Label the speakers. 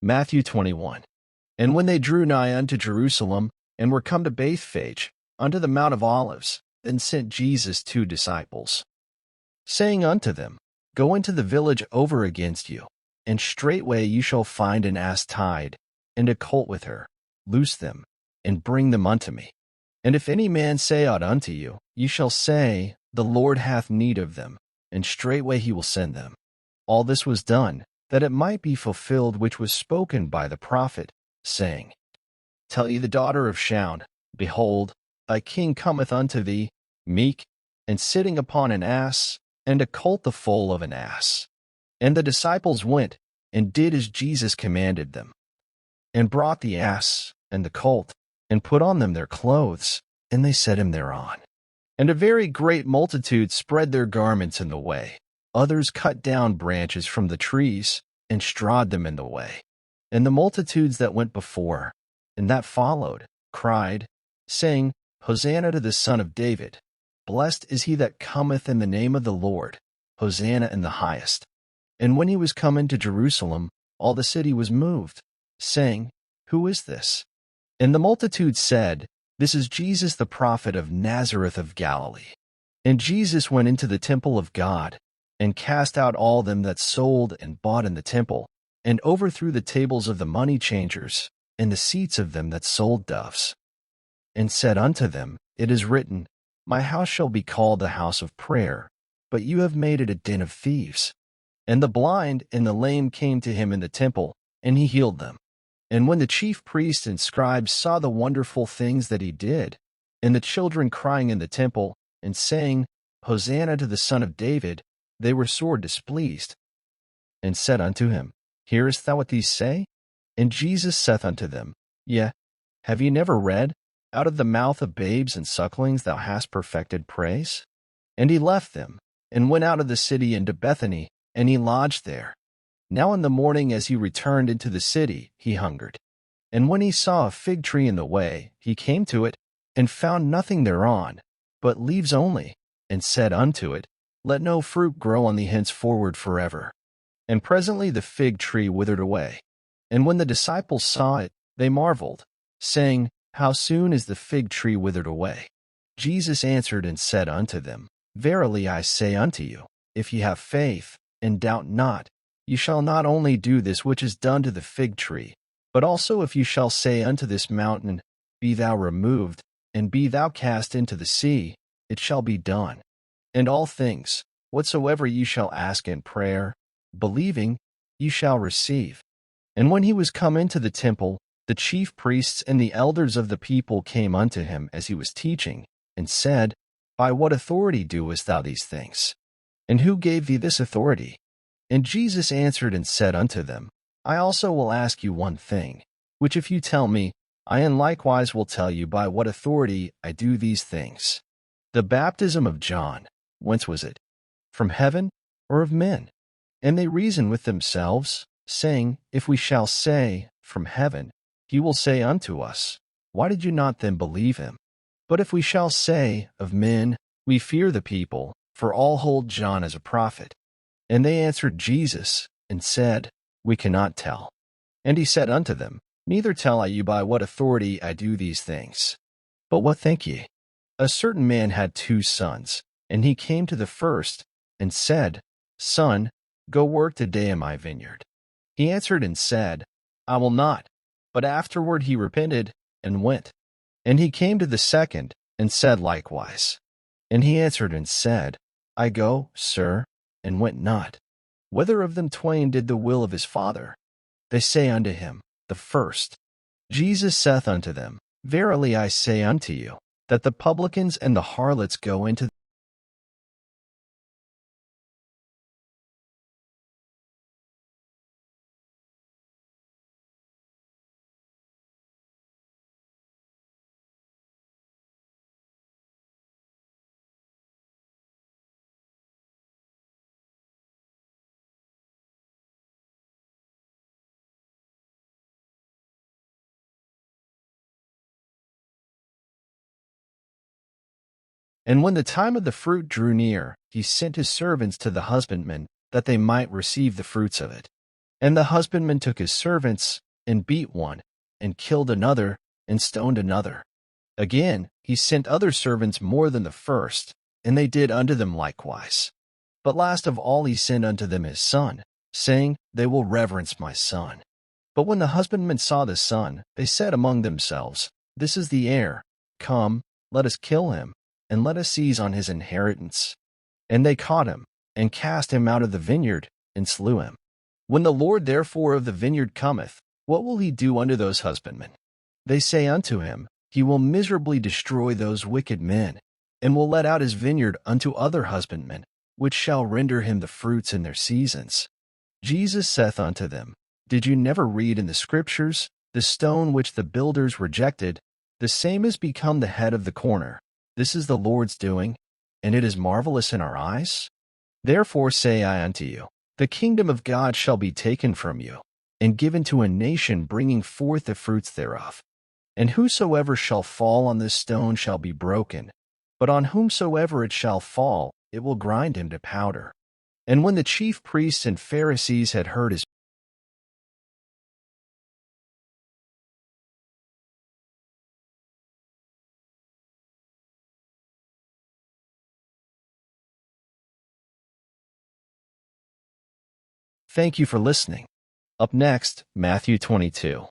Speaker 1: Matthew 21. And when they drew nigh unto Jerusalem, and were come to Bethphage, unto the Mount of Olives, then sent Jesus 2 disciples, saying unto them, Go into the village over against you, and straightway you shall find an ass tied, and a colt with her. Loose them, and bring them unto me. And if any man say aught unto you, ye shall say, The Lord hath need of them, and straightway he will send them. All this was done, that it might be fulfilled which was spoken by the prophet, saying, Tell ye the daughter of Shaun, Behold, thy king cometh unto thee, meek, and sitting upon an ass, and a colt the foal of an ass. And the disciples went, and did as Jesus commanded them, and brought the ass and the colt, and put on them their clothes, and they set him thereon. And a very great multitude spread their garments in the way. Others cut down branches from the trees, and strawed them in the way. And the multitudes that went before, and that followed, cried, saying, Hosanna to the Son of David. Blessed is he that cometh in the name of the Lord. Hosanna in the highest. And when he was come into Jerusalem, all the city was moved, saying, Who is this? And the multitude said, This is Jesus the prophet of Nazareth of Galilee. And Jesus went into the temple of God, and cast out all them that sold and bought in the temple, and overthrew the tables of the money changers, and the seats of them that sold doves. And said unto them, It is written, My house shall be called the house of prayer, but you have made it a den of thieves. And the blind and the lame came to him in the temple, and he healed them. And when the chief priests and scribes saw the wonderful things that he did, and the children crying in the temple, and saying, Hosanna to the Son of David, they were sore displeased, and said unto him, Hearest thou what these say? And Jesus saith unto them, Yea, have ye never read, Out of the mouth of babes and sucklings thou hast perfected praise? And he left them, and went out of the city into Bethany, and he lodged there. Now in the morning as he returned into the city, he hungered. And when he saw a fig tree in the way, he came to it, and found nothing thereon, but leaves only, and said unto it, Let no fruit grow on thee henceforward forever. And presently the fig tree withered away. And when the disciples saw it, they marveled, saying, How soon is the fig tree withered away? Jesus answered and said unto them, Verily I say unto you, if ye have faith, and doubt not, ye shall not only do this which is done to the fig tree, but also if you shall say unto this mountain, Be thou removed, and be thou cast into the sea, it shall be done. And all things, whatsoever ye shall ask in prayer, believing, ye shall receive. And when he was come into the temple, the chief priests and the elders of the people came unto him as he was teaching, and said, By what authority doest thou these things? And who gave thee this authority? And Jesus answered and said unto them, I also will ask you one thing, which if you tell me, I in likewise will tell you by what authority I do these things. The baptism of John, whence was it? From heaven or of men? And they reasoned with themselves, saying, If we shall say, From heaven, he will say unto us, Why did you not then believe him? But if we shall say, Of men, we fear the people, for all hold John as a prophet. And they answered Jesus, and said, We cannot tell. And he said unto them, Neither tell I you by what authority I do these things. But what think ye? A certain man had 2 sons, and he came to the first, and said, Son, go work today in my vineyard. He answered and said, I will not. But afterward he repented, and went. And he came to the second, and said likewise. And he answered and said, I go, sir, and went not. Whether of them twain did the will of his father? They say unto him, The first. Jesus saith unto them, Verily I say unto you, that the publicans and the harlots go into And when the time of the fruit drew near, he sent his servants to the husbandmen, that they might receive the fruits of it. And the husbandman took his servants, and beat one, and killed another, and stoned another. Again, he sent other servants more than the first, and they did unto them likewise. But last of all he sent unto them his son, saying, They will reverence my son. But when the husbandmen saw the son, they said among themselves, This is the heir. Come, let us kill him, and let us seize on his inheritance. And they caught him, and cast him out of the vineyard, and slew him. When the Lord therefore of the vineyard cometh, what will he do unto those husbandmen? They say unto him, He will miserably destroy those wicked men, and will let out his vineyard unto other husbandmen, which shall render him the fruits in their seasons. Jesus saith unto them, Did you never read in the Scriptures, The stone which the builders rejected, the same is become the head of the corner. This is the Lord's doing, and it is marvelous in our eyes? Therefore say I unto you, the kingdom of God shall be taken from you, and given to a nation bringing forth the fruits thereof. And whosoever shall fall on this stone shall be broken, but on whomsoever it shall fall, it will grind him to powder. And when the chief priests and Pharisees had heard his Thank you for listening. Up next, Matthew 22.